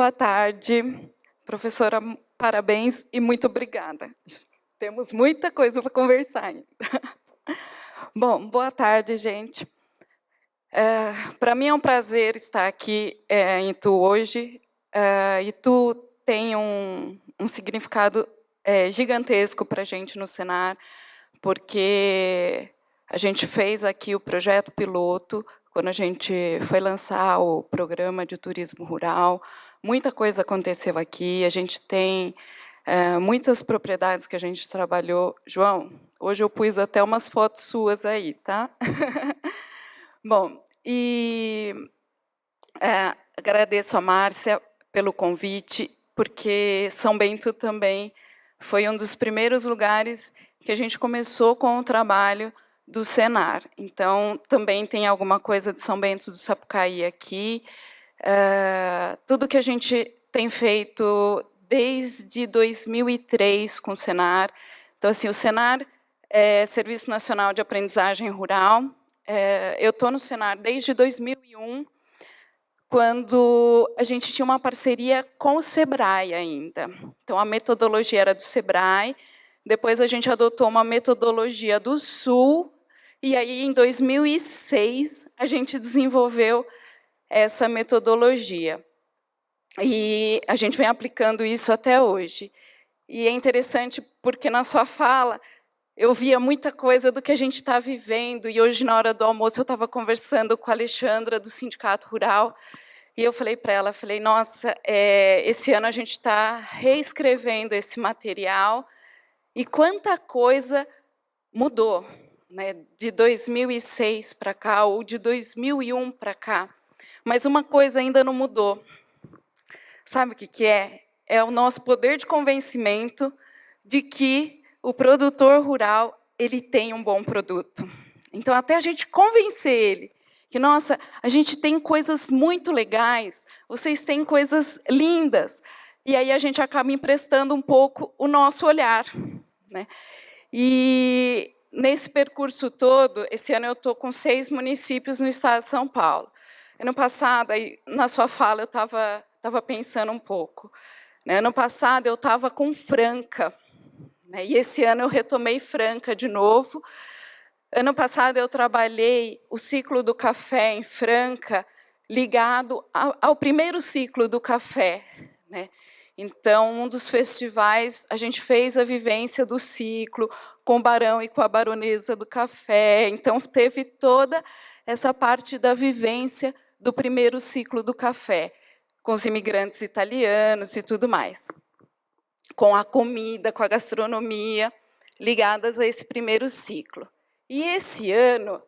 Boa tarde, professora, parabéns e muito obrigada. Temos muita coisa para conversar ainda. Bom, boa tarde, gente. Para mim é um prazer estar aqui em Itu hoje. Itu tem um significado gigantesco para a gente no Senar, porque a gente fez aqui o projeto piloto, quando a gente foi lançar o programa de turismo rural. Muita coisa aconteceu aqui, a gente tem muitas propriedades que a gente trabalhou. João, hoje eu pus até umas fotos suas aí, tá? Bom, e agradeço a Márcia pelo convite, porque São Bento também foi um dos primeiros lugares que a gente começou com o trabalho do Senar. Então, também tem alguma coisa de São Bento do Sapucaí aqui. Tudo que a gente tem feito desde 2003 com o Senar. Então, assim, o Senar é Serviço Nacional de Aprendizagem Rural. Eu estou no Senar desde 2001, quando a gente tinha uma parceria com o Sebrae ainda. Então, a metodologia era do Sebrae, depois a gente adotou uma metodologia do Sul, e aí, em 2006, a gente desenvolveu essa metodologia. E a gente vem aplicando isso até hoje. E é interessante porque, na sua fala, eu via muita coisa do que a gente está vivendo, e hoje, na hora do almoço, eu estava conversando com a Alexandra, do Sindicato Rural, e eu falei para ela, nossa, esse ano a gente está reescrevendo esse material, e quanta coisa mudou, né, de 2006 para cá, ou de 2001 para cá. Mas uma coisa ainda não mudou. Sabe o que é? É o nosso poder de convencimento de que o produtor rural ele tem um bom produto. Então, até a gente convencer ele que, nossa, a gente tem coisas muito legais, vocês têm coisas lindas, e aí a gente acaba emprestando um pouco o nosso olhar, né? E nesse percurso todo, esse ano eu estou com 6 municípios no estado de São Paulo. Ano passado, aí, na sua fala, eu estava pensando um pouco. Ano passado, eu estava com Franca, né? E esse ano eu retomei Franca de novo. Ano passado, eu trabalhei o ciclo do café em Franca, ligado ao primeiro ciclo do café, né? Então, um dos festivais, a gente fez a vivência do ciclo com o barão e com a baronesa do café. Então, teve toda essa parte da vivência do primeiro ciclo do café, com os imigrantes italianos e tudo mais, com a comida, com a gastronomia, ligadas a esse primeiro ciclo. E esse ano,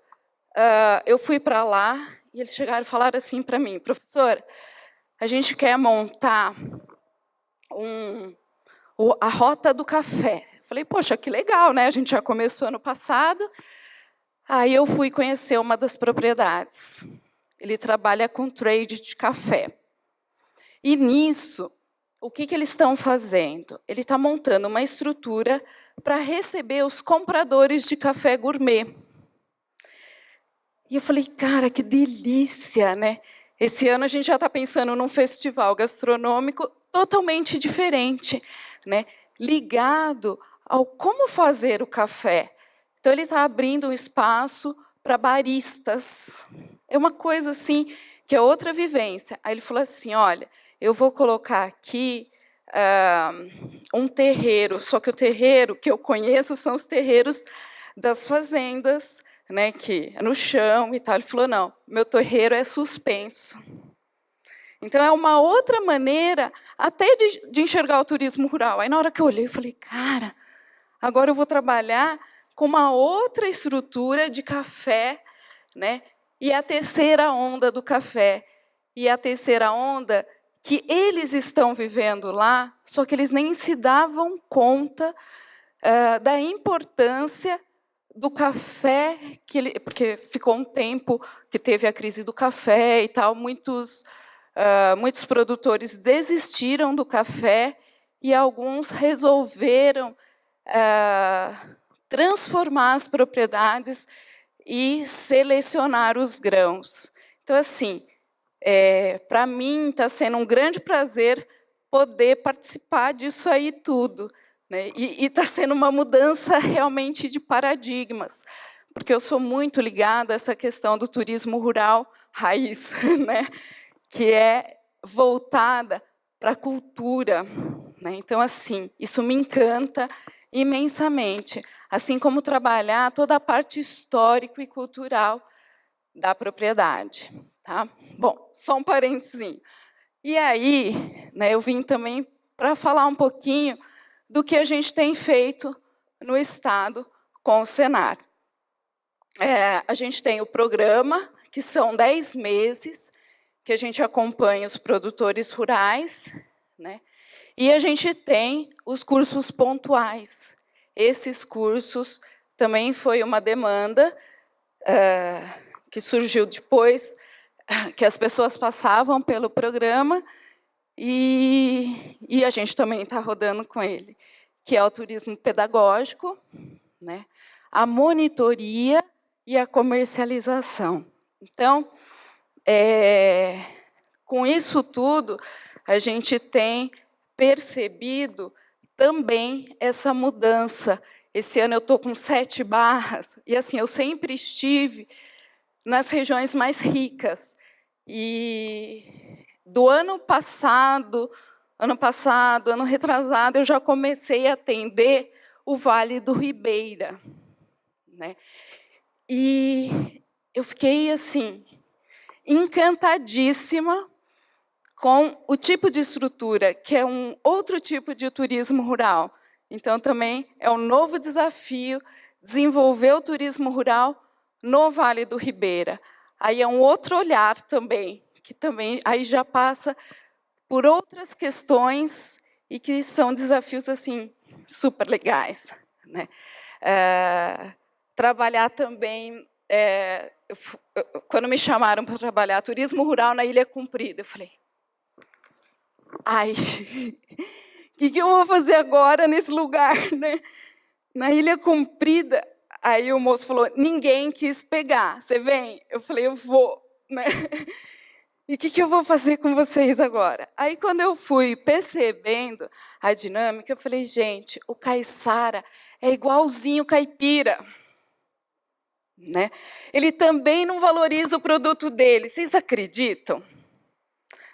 eu fui para lá, e eles chegaram e falaram assim para mim, professora, a gente quer montar a Rota do Café. Falei, poxa, que legal, né? A gente já começou ano passado. Aí eu fui conhecer uma das propriedades. Ele trabalha com trade de café. E nisso, o que eles estão fazendo? Ele está montando uma estrutura para receber os compradores de café gourmet. E eu falei, cara, que delícia, né? Esse ano a gente já está pensando num festival gastronômico totalmente diferente, né? Ligado ao como fazer o café. Então, ele está abrindo um espaço para baristas. É uma coisa assim, que é outra vivência. Aí ele falou assim, olha, eu vou colocar aqui um terreiro, só que o terreiro que eu conheço são os terreiros das fazendas, né, que é no chão e tal. Ele falou, não, meu terreiro é suspenso. Então, é uma outra maneira até de enxergar o turismo rural. Aí, na hora que eu olhei, eu falei, cara, agora eu vou trabalhar com uma outra estrutura de café, né? E a terceira onda do café. E a terceira onda que eles estão vivendo lá, só que eles nem se davam conta da importância do café, porque ficou um tempo que teve a crise do café e tal, muitos produtores desistiram do café e alguns resolveram transformar as propriedades e selecionar os grãos. Então, assim, Para mim, está sendo um grande prazer poder participar disso aí tudo, né? E está sendo uma mudança realmente de paradigmas, porque eu sou muito ligada a essa questão do turismo rural raiz, né? Que é voltada para a cultura, né? Então, assim, isso me encanta imensamente, assim como trabalhar toda a parte histórico e cultural da propriedade. Tá? Bom, só um parênteses. E aí, né, eu vim também para falar um pouquinho do que a gente tem feito no Estado com o Senar. A gente tem o programa, que são 10 meses, que a gente acompanha os produtores rurais, né? E a gente tem os cursos pontuais. Esses cursos também foi uma demanda que surgiu depois, que as pessoas passavam pelo programa, e a gente também está rodando com ele, que é o turismo pedagógico, né? A monitoria e a comercialização. Então, com isso tudo, a gente tem percebido também essa mudança. Esse ano eu estou com 7 barras, e assim, eu sempre estive nas regiões mais ricas. E do ano ano retrasado, eu já comecei a atender o Vale do Ribeira, né? E eu fiquei assim encantadíssima com o tipo de estrutura, que é um outro tipo de turismo rural. Então, também é um novo desafio desenvolver o turismo rural no Vale do Ribeira. Aí é um outro olhar também, que também aí já passa por outras questões e que são desafios assim super legais, né? Trabalhar também, quando me chamaram para trabalhar turismo rural na Ilha Comprida, eu falei, ai, o que eu vou fazer agora nesse lugar, né? Na Ilha Comprida, aí o moço falou, ninguém quis pegar, você vem? Eu falei, eu vou, né? E o que eu vou fazer com vocês agora? Aí, quando eu fui percebendo a dinâmica, eu falei, gente, o caiçara é igualzinho o caipira, né? Ele também não valoriza o produto dele. Vocês acreditam?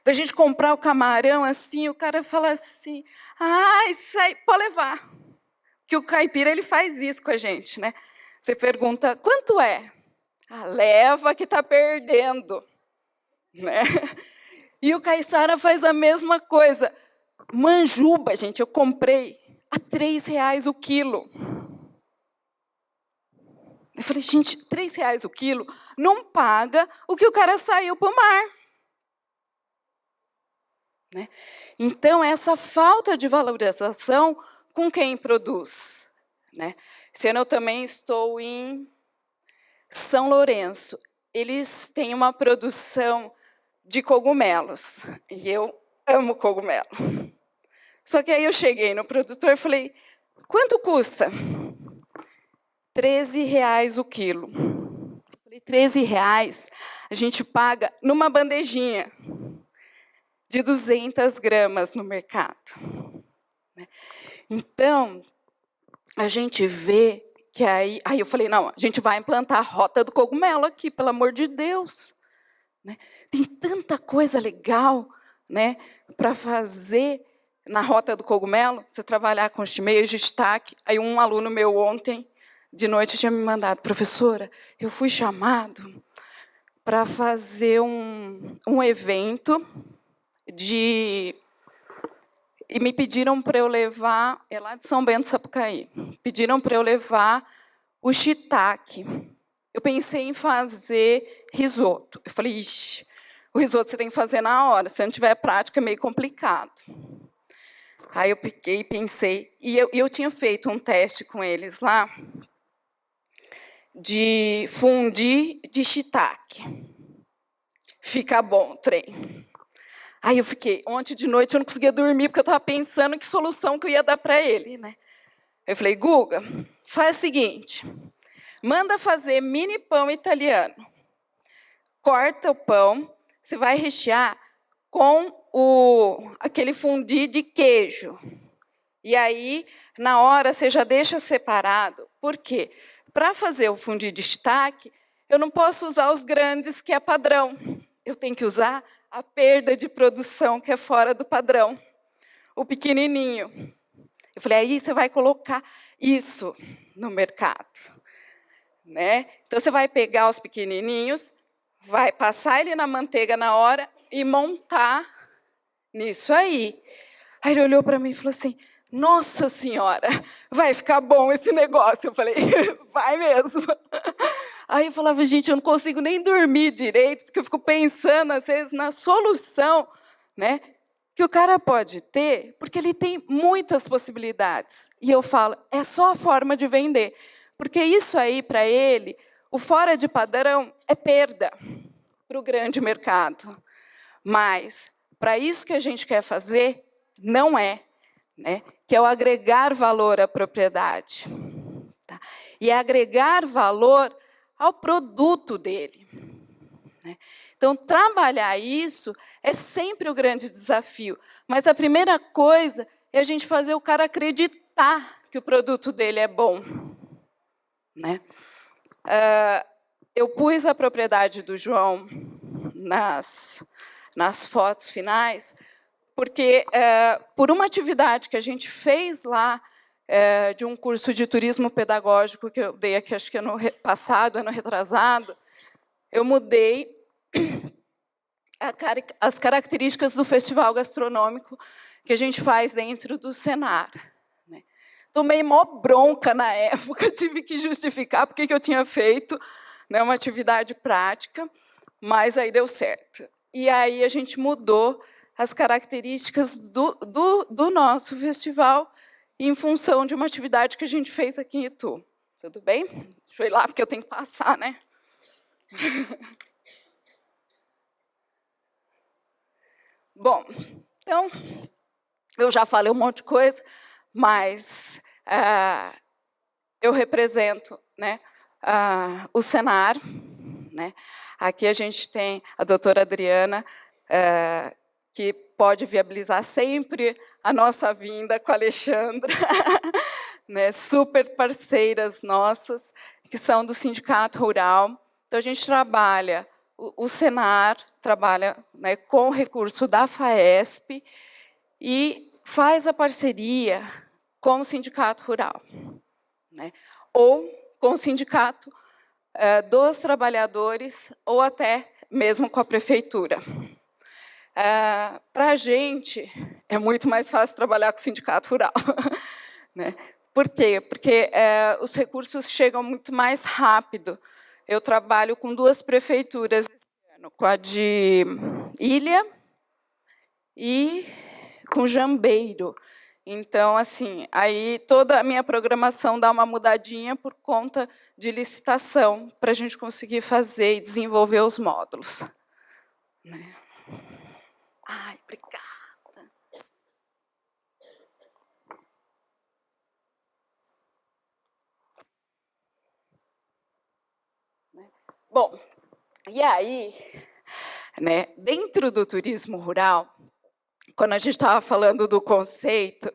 Da gente comprar o camarão assim, o cara fala assim, isso aí, pode levar. Que o caipira ele faz isso com a gente, né? Você pergunta, quanto é? Leva que está perdendo. Né? E o caiçara faz a mesma coisa. Manjuba, gente, eu comprei a R$3 o quilo. Eu falei, gente, R$3 o quilo não paga o que o cara saiu para o mar. Né? Então, essa falta de valorização com quem produz. Né? Esse ano eu também estou em São Lourenço. Eles têm uma produção de cogumelos, e eu amo cogumelo. Só que aí eu cheguei no produtor e falei, quanto custa? R$13 o quilo. Eu falei, R$13 a gente paga numa bandejinha de 200 gramas no mercado. Então, a gente vê que aí eu falei, não, a gente vai implantar a rota do cogumelo aqui, pelo amor de Deus. Né? Tem tanta coisa legal, né, para fazer na rota do cogumelo, você trabalhar com os meios de destaque. Aí um aluno meu ontem, de noite, tinha me mandado, professora, eu fui chamado para fazer um evento e me pediram para eu levar, é lá de São Bento, Sapucaí, pediram para eu levar o shiitake. Eu pensei em fazer risoto. Eu falei, ixi, o risoto você tem que fazer na hora, se não tiver prática é meio complicado. Aí eu peguei, pensei, e eu tinha feito um teste com eles lá, de fundir de shiitake. Fica bom o trem. Aí eu fiquei, ontem de noite eu não conseguia dormir, porque eu estava pensando que solução que eu ia dar para ele. Né? Eu falei, Guga, faz o seguinte, manda fazer mini pão italiano. Corta o pão, você vai rechear com aquele fondue de queijo. E aí, na hora, você já deixa separado. Por quê? Para fazer o fondue de shiitake, eu não posso usar os grandes, que é padrão. Eu tenho que usar a perda de produção, que é fora do padrão. O pequenininho. Eu falei, aí você vai colocar isso no mercado. Né? Então, você vai pegar os pequenininhos, vai passar ele na manteiga na hora e montar nisso aí. Aí ele olhou para mim e falou assim, nossa senhora, vai ficar bom esse negócio. Eu falei, vai mesmo. Aí eu falava, gente, eu não consigo nem dormir direito, porque eu fico pensando, às vezes, na solução, né, que o cara pode ter, porque ele tem muitas possibilidades. E eu falo, é só a forma de vender. Porque isso aí, para ele, o fora de padrão é perda para o grande mercado. Mas, para isso que a gente quer fazer, não é. Né? Que é o agregar valor à propriedade. Tá? E é agregar valor ao produto dele. Né? Então, trabalhar isso é sempre o grande desafio. Mas a primeira coisa é a gente fazer o cara acreditar que o produto dele é bom. Né? Eu pus a propriedade do João nas fotos finais, porque, por uma atividade que a gente fez lá, de um curso de turismo pedagógico que eu dei aqui, acho que ano passado, ano retrasado, eu mudei as características do festival gastronômico que a gente faz dentro do Senar. Né? Tomei mó bronca na época, tive que justificar porque que eu tinha feito, né, uma atividade prática, mas aí deu certo. E aí a gente mudou as características do nosso festival em função de uma atividade que a gente fez aqui em Itu. Tudo bem? Deixa eu ir lá, porque eu tenho que passar, né? Bom, então, eu já falei um monte de coisa, mas eu represento, né, o Senar. Né? Aqui a gente tem a doutora Adriana, que pode viabilizar sempre a nossa vinda com a Alexandra, né? Super parceiras nossas, que são do Sindicato Rural. Então, a gente trabalha, o Senar trabalha, né, com o recurso da FAESP e faz a parceria com o Sindicato Rural, né? Ou com o Sindicato dos Trabalhadores, ou até mesmo com a Prefeitura. Para a gente, é muito mais fácil trabalhar com o Sindicato Rural. Né? Por quê? Porque os recursos chegam muito mais rápido. Eu trabalho com 2 prefeituras esse ano, com a de Ilha e com Jambeiro. Então, assim, aí toda a minha programação dá uma mudadinha por conta de licitação, para a gente conseguir fazer e desenvolver os módulos. Né? Ai, obrigada. Bom, e aí, né, dentro do turismo rural, quando a gente estava falando do conceito,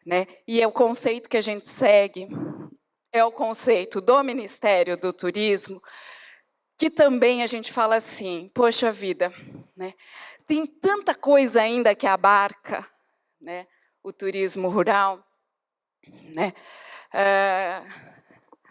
né, e é o conceito que a gente segue, é o conceito do Ministério do Turismo, que também a gente fala assim, poxa vida, né, tem tanta coisa ainda que abarca, né, o turismo rural, né,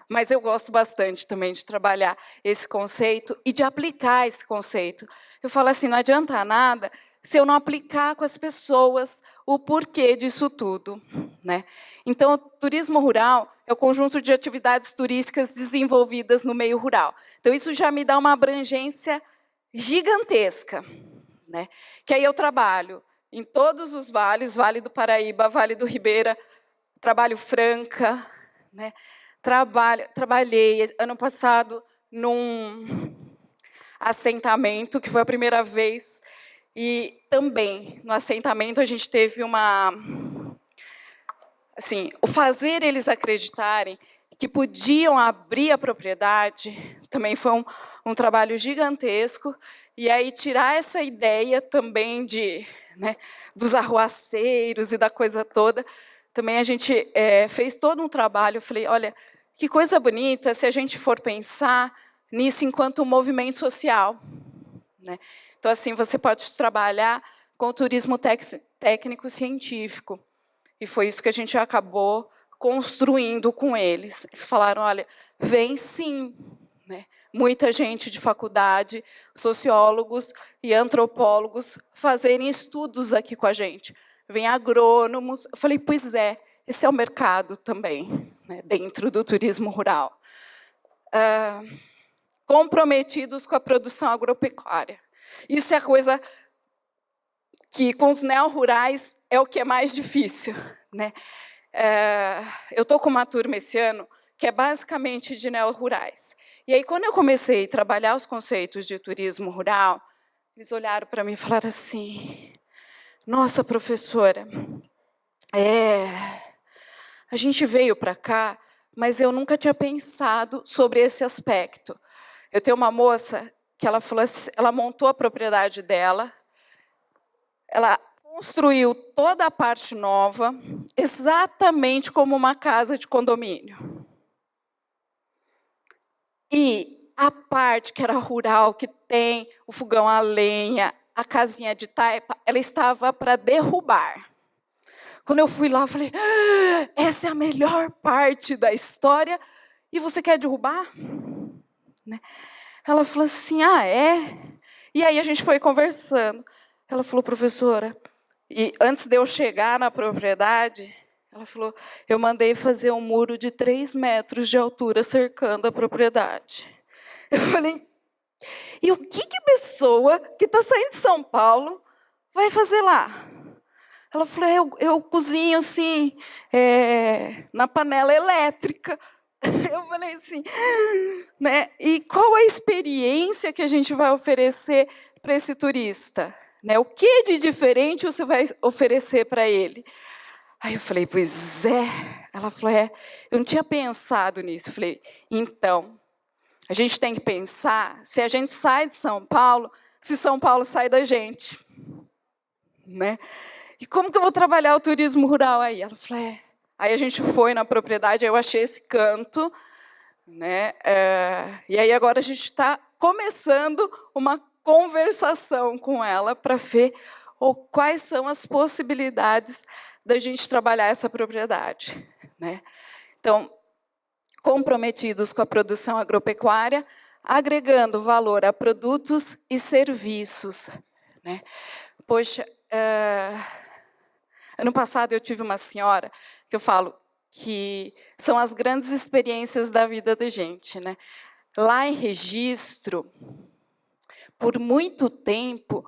mas eu gosto bastante também de trabalhar esse conceito e de aplicar esse conceito. Eu falo assim, não adianta nada se eu não aplicar com as pessoas o porquê disso tudo. Né? Então, o turismo rural é o conjunto de atividades turísticas desenvolvidas no meio rural. Então, isso já me dá uma abrangência gigantesca. Né? Que aí eu trabalho em todos os vales, Vale do Paraíba, Vale do Ribeira, trabalho Franca, né? Trabalhei ano passado num assentamento, que foi a primeira vez, e também no assentamento a gente teve uma... Assim, o fazer eles acreditarem que podiam abrir a propriedade também foi um trabalho gigantesco, e aí tirar essa ideia também dos arruaceiros e da coisa toda, também a gente fez todo um trabalho. Eu falei, olha, que coisa bonita se a gente for pensar nisso enquanto um movimento social. Então, assim, você pode trabalhar com o turismo técnico-científico. E foi isso que a gente acabou construindo com eles. Eles falaram, olha, vem sim. Muita gente de faculdade, sociólogos e antropólogos fazerem estudos aqui com a gente. Vem agrônomos. Eu falei, pois é, esse é o mercado também, dentro do turismo rural. Comprometidos com a produção agropecuária. Isso é a coisa que, com os neo-rurais, é o que é mais difícil. Eu estou com uma turma esse ano que é basicamente de neo-rurais. E aí, quando eu comecei a trabalhar os conceitos de turismo rural, eles olharam para mim e falaram assim, nossa, professora, a gente veio para cá, mas eu nunca tinha pensado sobre esse aspecto. Eu tenho uma moça que ela falou assim, ela montou a propriedade dela, ela construiu toda a parte nova, exatamente como uma casa de condomínio. E a parte que era rural, que tem o fogão a lenha, a casinha de taipa, ela estava para derrubar. Quando eu fui lá, eu falei, essa é a melhor parte da história, e você quer derrubar? Ela falou assim, é? E aí a gente foi conversando. Ela falou, professora, e antes de eu chegar na propriedade, ela falou, eu mandei fazer um muro de 3 metros de altura cercando a propriedade. Eu falei, e o que pessoa que está saindo de São Paulo vai fazer lá? Ela falou, eu cozinho, sim, na panela elétrica. Eu falei assim, e qual a experiência que a gente vai oferecer para esse turista? O que de diferente você vai oferecer para ele? Aí eu falei, pois é. Ela falou, eu não tinha pensado nisso. Eu falei, então, a gente tem que pensar, se a gente sai de São Paulo, se São Paulo sai da gente. E como que eu vou trabalhar o turismo rural aí? Ela falou, Aí a gente foi na propriedade, eu achei esse canto, e aí agora a gente está começando uma conversação com ela para ver quais são as possibilidades da gente trabalhar essa propriedade. Então, comprometidos com a produção agropecuária, agregando valor a produtos e serviços. Poxa, ano passado eu tive uma senhora que eu falo que são as grandes experiências da vida da gente. Lá em Registro, por muito tempo,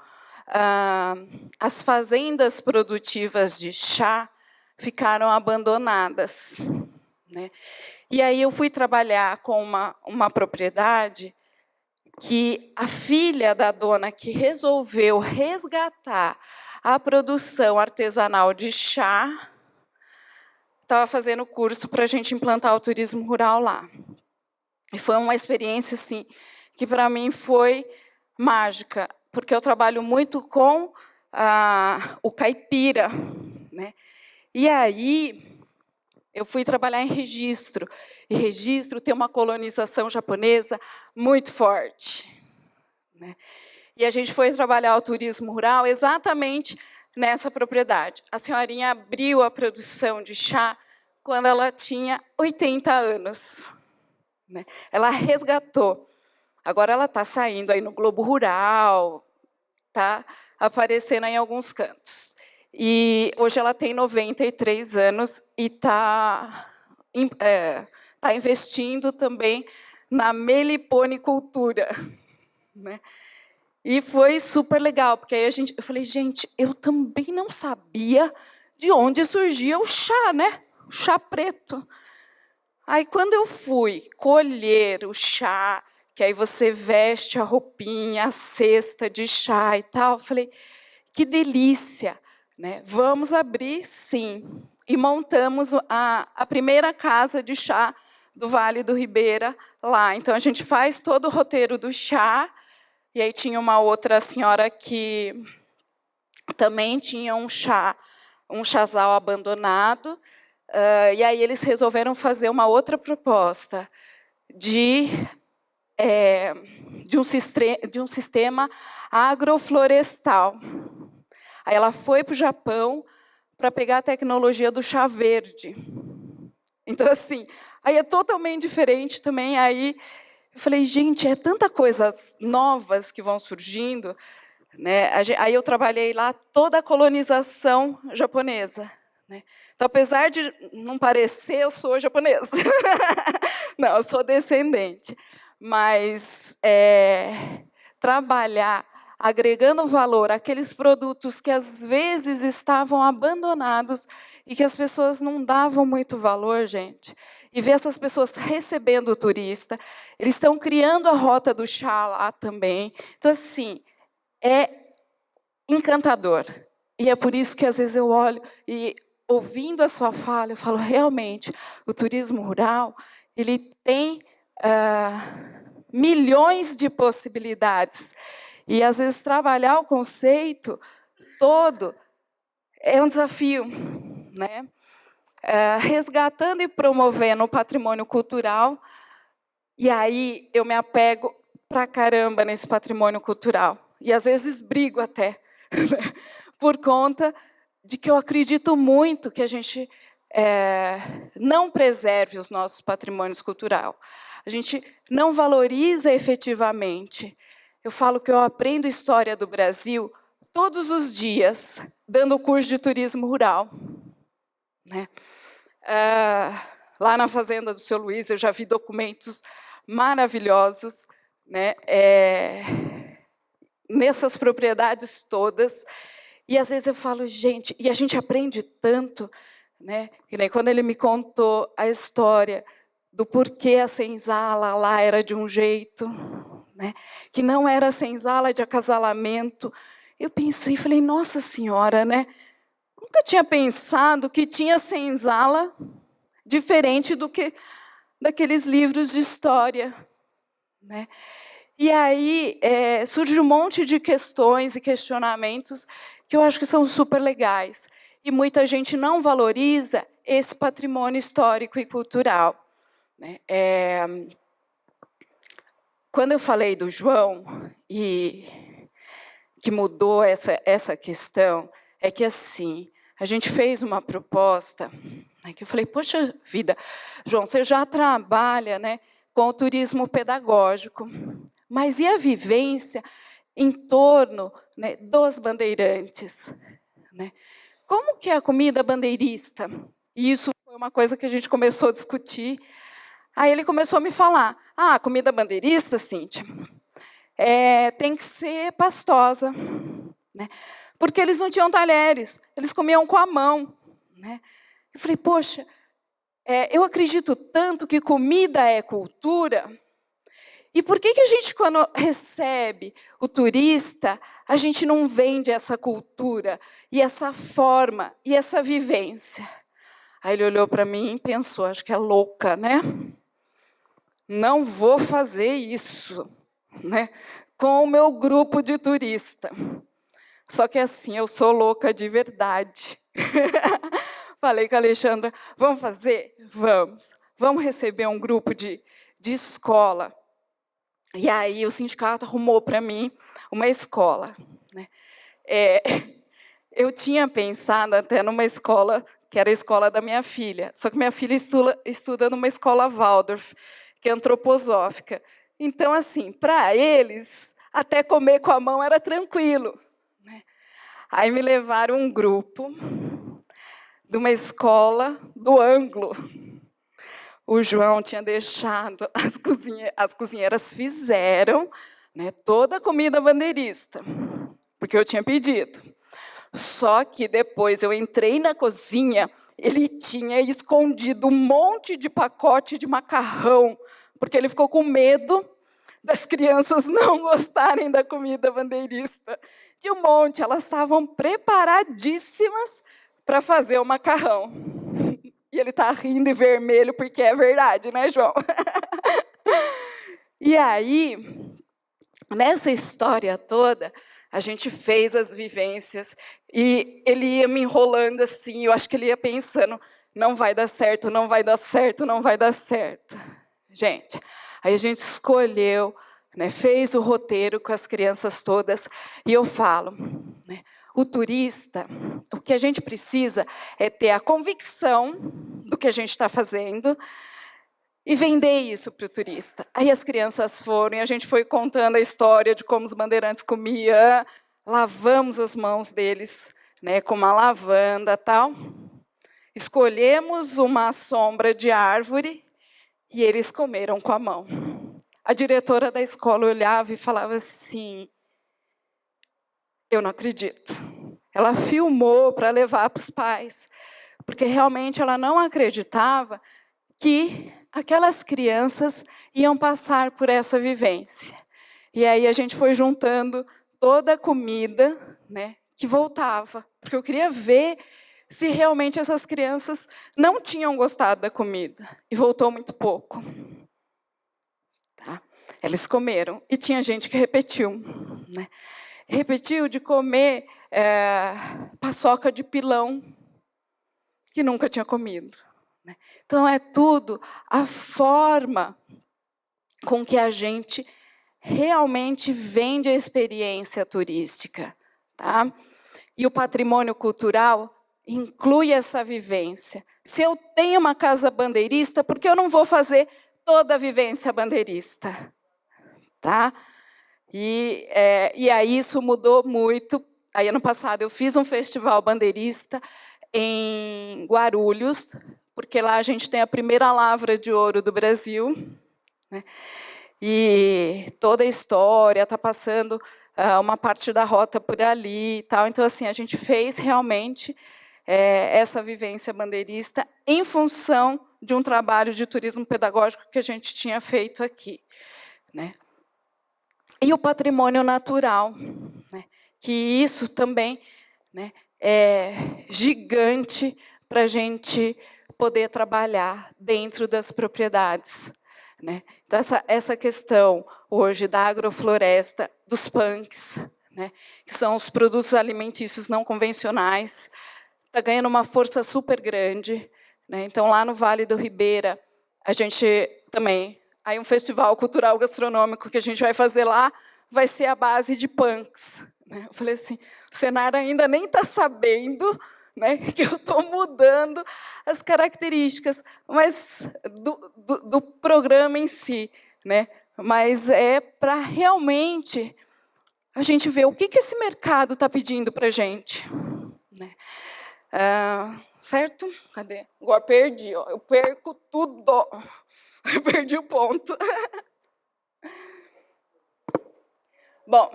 as fazendas produtivas de chá ficaram abandonadas. E aí eu fui trabalhar com uma propriedade que a filha da dona que resolveu resgatar a produção artesanal de chá estava fazendo curso para a gente implantar o turismo rural lá. E foi uma experiência assim, que para mim foi mágica, porque eu trabalho muito com o caipira. E aí eu fui trabalhar em Registro, e Registro tem uma colonização japonesa muito forte. E a gente foi trabalhar o turismo rural exatamente nessa propriedade. A senhorinha abriu a produção de chá quando ela tinha 80 anos. Ela resgatou. Agora ela está saindo aí no Globo Rural, está aparecendo em alguns cantos. E hoje ela tem 93 anos e está investindo também na meliponicultura. E foi super legal, porque aí eu falei, gente, eu também não sabia de onde surgia o chá, o chá preto. Aí, quando eu fui colher o chá, que aí você veste a roupinha, a cesta de chá e tal, eu falei, que delícia, vamos abrir, sim. E montamos a primeira casa de chá do Vale do Ribeira lá. Então, a gente faz todo o roteiro do chá, e aí tinha uma outra senhora que também tinha um chazal abandonado, e aí eles resolveram fazer uma outra proposta de um sistema agroflorestal. Aí ela foi para o Japão para pegar a tecnologia do chá verde. Então, assim, aí é totalmente diferente também. Aí eu falei, gente, é tanta coisa novas que vão surgindo, né? Aí eu trabalhei lá toda a colonização japonesa, né? Então, apesar de não parecer, eu sou japonesa. Não, eu sou descendente. Mas trabalhar agregando valor àqueles produtos que às vezes estavam abandonados e que as pessoas não davam muito valor, gente. E ver essas pessoas recebendo o turista, eles estão criando a rota do chá lá também. Então, assim, é encantador. E é por isso que às vezes eu olho e, ouvindo a sua fala, eu falo, realmente, o turismo rural, ele tem milhões de possibilidades. E, às vezes, trabalhar o conceito todo é um desafio, né? Resgatando e promovendo o patrimônio cultural, e aí eu me apego pra caramba nesse patrimônio cultural. E, às vezes, brigo até, por conta de que eu acredito muito que a gente não preserve os nossos patrimônios culturais. A gente não valoriza efetivamente. Eu falo que eu aprendo história do Brasil todos os dias, dando curso de turismo rural, né? Lá na fazenda do seu Luiz, eu já vi documentos maravilhosos, né? Nessas propriedades todas. E, às vezes, eu falo, gente, e a gente aprende tanto, né? E nem quando ele me contou a história do porquê a senzala lá era de um jeito, né? Que não era senzala de acasalamento. Eu pensei e falei, nossa senhora, né? Nunca tinha pensado que tinha senzala diferente do que daqueles livros de história, né? E aí surge um monte de questões e questionamentos que eu acho que são super legais. E muita gente não valoriza esse patrimônio histórico e cultural, né? Quando eu falei do João, e que mudou essa questão, é que, assim, a gente fez uma proposta, né, que eu falei, poxa vida, João, você já trabalha, né, com o turismo pedagógico, mas e a vivência em torno, né, dos bandeirantes? Né? Como que é a comida bandeirista? E isso foi uma coisa que a gente começou a discutir. Aí ele começou a me falar, a comida bandeirista, Cíntia, tem que ser pastosa, né? Porque eles não tinham talheres, eles comiam com a mão, né? Eu falei, poxa, eu acredito tanto que comida é cultura. E por que a gente, quando recebe o turista, a gente não vende essa cultura, e essa forma, e essa vivência? Aí ele olhou para mim e pensou, acho que é louca, né? Não vou fazer isso, né, com o meu grupo de turista. Só que, assim, eu sou louca de verdade. Falei com a Alexandra, vamos fazer? Vamos. Vamos receber um grupo de escola. E aí o sindicato arrumou para mim uma escola, né? Eu tinha pensado até numa escola, que era a escola da minha filha, só que minha filha estuda numa escola Waldorf, que é antroposófica. Então, assim, para eles, até comer com a mão era tranquilo, né? Aí me levaram um grupo de uma escola do Anglo. O João tinha deixado, as cozinheiras fizeram, né, toda a comida bandeirista, porque eu tinha pedido. Só que depois eu entrei na cozinha, ele tinha escondido um monte de pacote de macarrão, porque ele ficou com medo das crianças não gostarem da comida bandeirista. De um monte, elas estavam preparadíssimas para fazer o macarrão. E ele está rindo e vermelho, porque é verdade, né, João? E aí, nessa história toda, a gente fez as vivências, e ele ia me enrolando assim, eu acho que ele ia pensando, não vai dar certo, não vai dar certo, não vai dar certo. Gente, aí a gente escolheu, né, fez o roteiro com as crianças todas, e eu falo, né, o turista, o que a gente precisa é ter a convicção do que a gente está fazendo e vender isso para o turista. Aí as crianças foram, e a gente foi contando a história de como os bandeirantes comiam, lavamos as mãos deles, né, com uma lavanda e tal, escolhemos uma sombra de árvore e eles comeram com a mão. A diretora da escola olhava e falava assim, eu não acredito. Ela filmou para levar para os pais, porque realmente ela não acreditava que aquelas crianças iam passar por essa vivência. E aí a gente foi juntando toda a comida, né, que voltava, porque eu queria ver se realmente essas crianças não tinham gostado da comida, e voltou muito pouco. Tá? Eles comeram, e tinha gente que repetiu. Né? Repetiu de comer paçoca de pilão, que nunca tinha comido. Né? Então, é tudo a forma com que a gente realmente vende a experiência turística. Tá? E o patrimônio cultural inclui essa vivência. Se eu tenho uma casa bandeirista, por que eu não vou fazer toda a vivência bandeirista? Tá? E aí isso mudou muito. Aí, ano passado, eu fiz um festival bandeirista em Guarulhos, porque lá a gente tem a primeira lavra de ouro do Brasil. Né? E toda a história está passando uma parte da rota por ali. E tal. Então, assim, a gente fez realmente essa vivência bandeirista em função de um trabalho de turismo pedagógico que a gente tinha feito aqui. Né? E o patrimônio natural, né? Que isso também, né, é gigante para a gente poder trabalhar dentro das propriedades. Né? Então, essa questão hoje da agrofloresta, dos punks, né, que são os produtos alimentícios não convencionais, está ganhando uma força super grande. Né? Então, lá no Vale do Ribeira, a gente também... Aí um festival cultural gastronômico que a gente vai fazer lá vai ser a base de punks. Né? Eu falei assim, o Senar ainda nem está sabendo, né, que eu estou mudando as características do programa em si. Né? Mas é para realmente a gente ver o que esse mercado está pedindo para a gente. Né? Certo? Cadê? Agora perdi. Ó. Eu perco tudo. Eu perdi o ponto. Bom,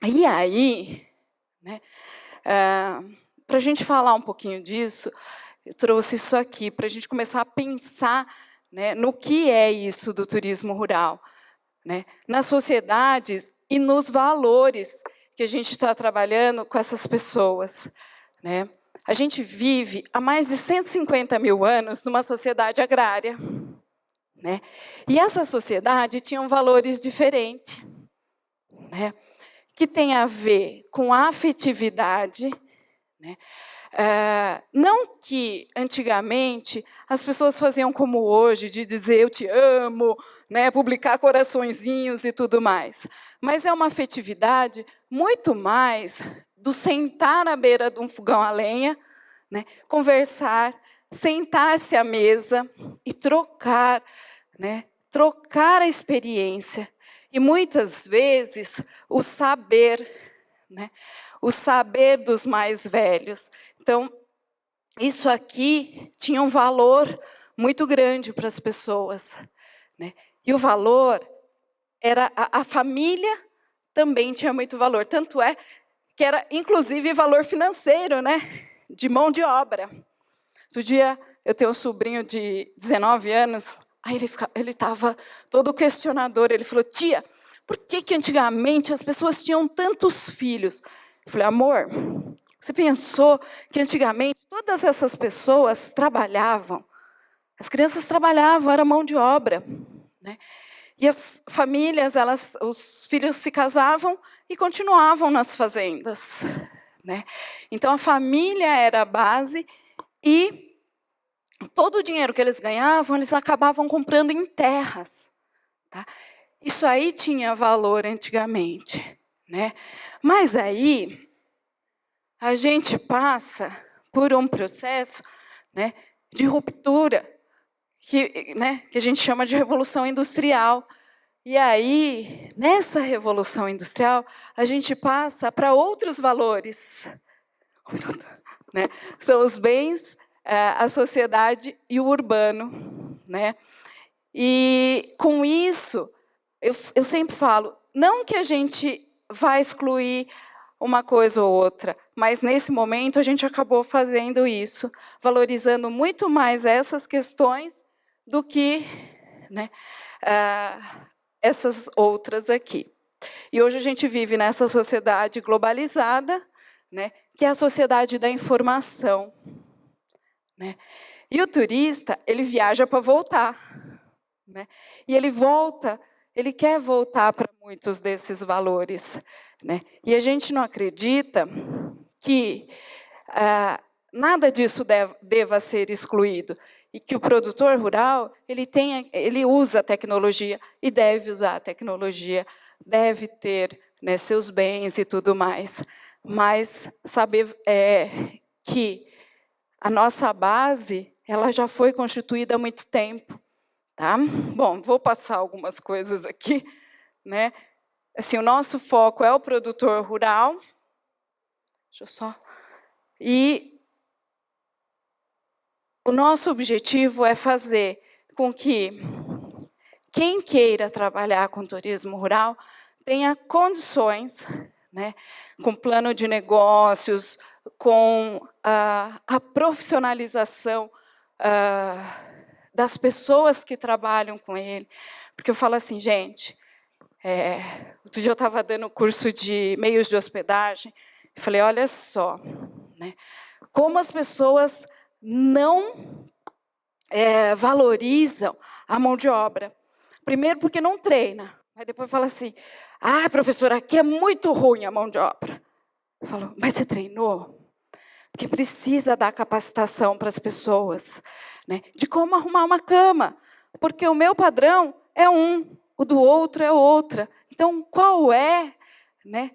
e aí, né, para a gente falar um pouquinho disso, eu trouxe isso aqui, para a gente começar a pensar, né, no que é isso do turismo rural, né, nas sociedades e nos valores que a gente está trabalhando com essas pessoas. Né. A gente vive há mais de 150 mil anos numa sociedade agrária. Né? E essa sociedade tinha valores diferentes, né? Que tem a ver com a afetividade. Né? Não que, antigamente, as pessoas faziam como hoje, de dizer eu te amo, né? Publicar coraçõezinhos e tudo mais. Mas é uma afetividade muito mais do sentar à beira de um fogão a lenha, né? Conversar, sentar-se à mesa e trocar, né? Trocar a experiência. E, muitas vezes, o saber, né? O saber dos mais velhos. Então, isso aqui tinha um valor muito grande para as pessoas. Né? E o valor era... A família também tinha muito valor. Tanto é que era, inclusive, valor financeiro, né? De mão de obra. Outro dia, eu tenho um sobrinho de 19 anos, aí ele estava todo questionador, ele falou, tia, por que antigamente as pessoas tinham tantos filhos? Eu falei, amor, Você pensou que antigamente todas essas pessoas trabalhavam, as crianças trabalhavam, era mão de obra, né? E as famílias, os filhos se casavam e continuavam nas fazendas, né? Então a família era a base e todo o dinheiro que eles ganhavam, eles acabavam comprando em terras, tá? Isso aí tinha valor antigamente, né? Mas aí a gente passa por um processo, né, de ruptura, que a gente chama de revolução industrial. E aí, nessa revolução industrial, a gente passa para outros valores, né? São os bens, a sociedade e o urbano, né? E com isso, eu sempre falo, não que a gente vai excluir uma coisa ou outra, mas nesse momento a gente acabou fazendo isso, valorizando muito mais essas questões do que, né, essas outras aqui. E hoje a gente vive nessa sociedade globalizada, né, que é a sociedade da informação, né? E o turista, ele viaja para voltar, né? E ele volta, ele quer voltar para muitos desses valores, né? E a gente não acredita que nada disso deva ser excluído e que o produtor rural ele usa a tecnologia e deve usar a tecnologia, deve ter, né, seus bens e tudo mais, mas saber que a nossa base ela já foi constituída há muito tempo, tá? Bom, vou passar algumas coisas aqui, né? Assim, o nosso foco é o produtor rural. Deixa eu só. E o nosso objetivo é fazer com que quem queira trabalhar com turismo rural tenha condições, né, com plano de negócios, com a profissionalização das pessoas que trabalham com ele. Porque eu falo assim, gente, outro dia eu estava dando curso de meios de hospedagem, e falei, olha só, né, como as pessoas não valorizam a mão de obra. Primeiro porque não treina. Aí depois fala assim, professora, aqui é muito ruim a mão de obra. Eu falo, mas você treinou? Porque precisa dar capacitação para as pessoas, né, de como arrumar uma cama. Porque o meu padrão é um, o do outro é outra. Então, qual né,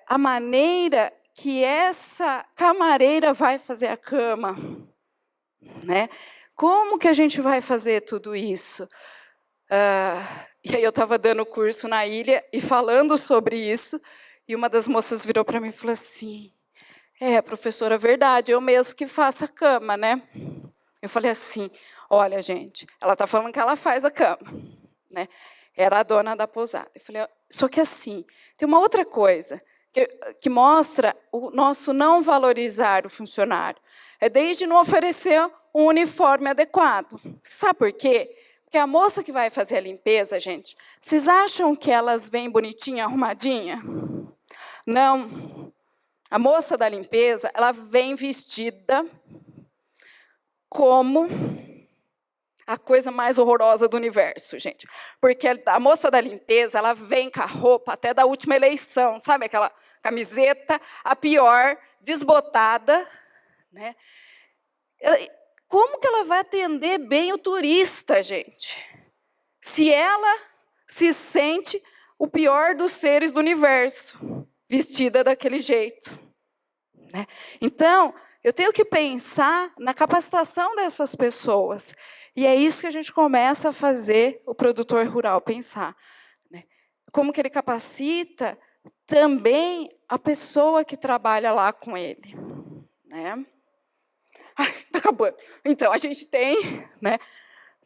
a maneira que essa camareira vai fazer a cama, né? Como que a gente vai fazer tudo isso? E aí eu estava dando curso na ilha e falando sobre isso, e uma das moças virou para mim e falou assim, professora, verdade, eu mesmo que faço a cama, né? Eu falei assim, olha, gente, ela está falando que ela faz a cama, né? Era a dona da pousada. Eu falei, só que assim, tem uma outra coisa que mostra o nosso não valorizar o funcionário. É desde não oferecer um uniforme adequado. Sabe por quê? Porque a moça que vai fazer a limpeza, gente, vocês acham que elas vêm bonitinha, arrumadinha? Não. A moça da limpeza, ela vem vestida como a coisa mais horrorosa do universo, gente. Porque a moça da limpeza, ela vem com a roupa até da última eleição, sabe aquela camiseta, a pior, desbotada, né? Como que ela vai atender bem o turista, gente? Se ela se sente o pior dos seres do universo, vestida daquele jeito, né? Então, eu tenho que pensar na capacitação dessas pessoas. E é isso que a gente começa a fazer o produtor rural pensar, né? Como que ele capacita também a pessoa que trabalha lá com ele, né? Está acabando. Então, a gente tem, né,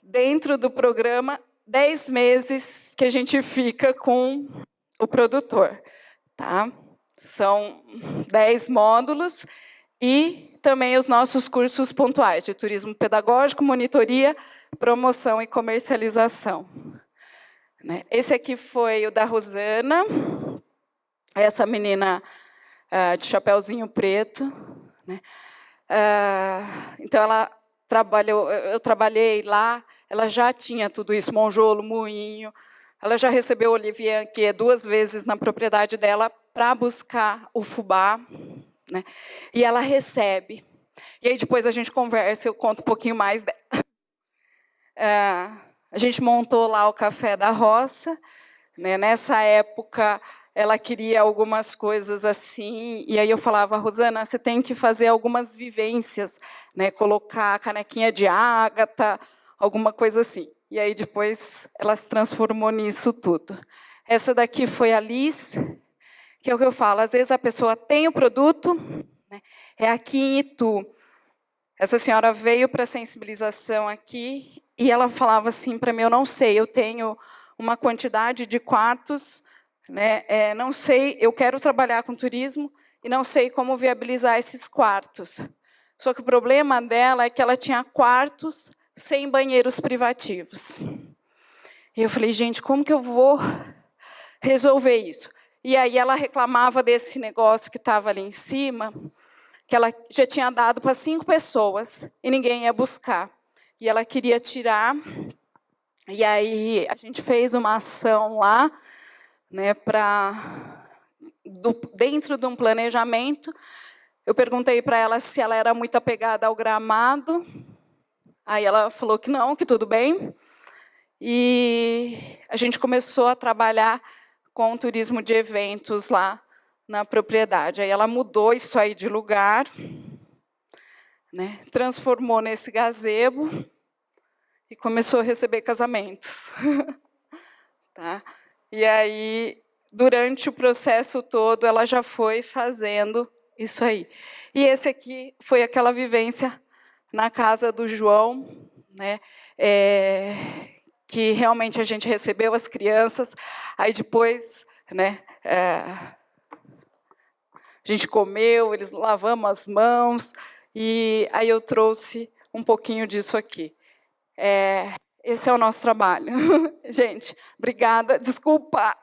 dentro do programa, 10 meses que a gente fica com o produtor, tá? São 10 módulos e também os nossos cursos pontuais de turismo pedagógico, monitoria, promoção e comercialização. Esse aqui foi o da Rosana. Essa menina de chapeuzinho preto, né? Então, eu trabalhei lá, ela já tinha tudo isso, monjolo, moinho, ela já recebeu o Olivier Anquet 2 vezes na propriedade dela para buscar o fubá, né? E ela recebe. E aí depois a gente conversa, eu conto um pouquinho mais dela. A gente montou lá o Café da Roça, né? Nessa época, ela queria algumas coisas assim, e aí eu falava, Rosana, você tem que fazer algumas vivências, né? Colocar canequinha de ágata, alguma coisa assim. E aí depois ela se transformou nisso tudo. Essa daqui foi a Liz, que é o que eu falo, às vezes a pessoa tem o produto, né? É aqui em Itu. Essa senhora veio para sensibilização aqui e ela falava assim para mim, eu não sei, eu tenho uma quantidade de quartos, né? Não sei, eu quero trabalhar com turismo e não sei como viabilizar esses quartos. Só que o problema dela é que ela tinha quartos sem banheiros privativos. E eu falei, gente, como que eu vou resolver isso? E aí ela reclamava desse negócio que estava ali em cima, que ela já tinha dado para 5 pessoas e ninguém ia buscar. E ela queria tirar. E aí a gente fez uma ação lá, né, dentro de um planejamento. Eu perguntei para ela se ela era muito apegada ao gramado. Aí ela falou que não, que tudo bem. E a gente começou a trabalhar com turismo de eventos lá na propriedade. Aí ela mudou isso aí de lugar, né, transformou nesse gazebo e começou a receber casamentos. Tá? E aí, durante o processo todo, ela já foi fazendo isso aí. E esse aqui foi aquela vivência na casa do João, né? Que realmente a gente recebeu as crianças, aí depois, né, a gente comeu, eles lavamos as mãos, e aí eu trouxe um pouquinho disso aqui. Esse é o nosso trabalho. Gente, obrigada, desculpa.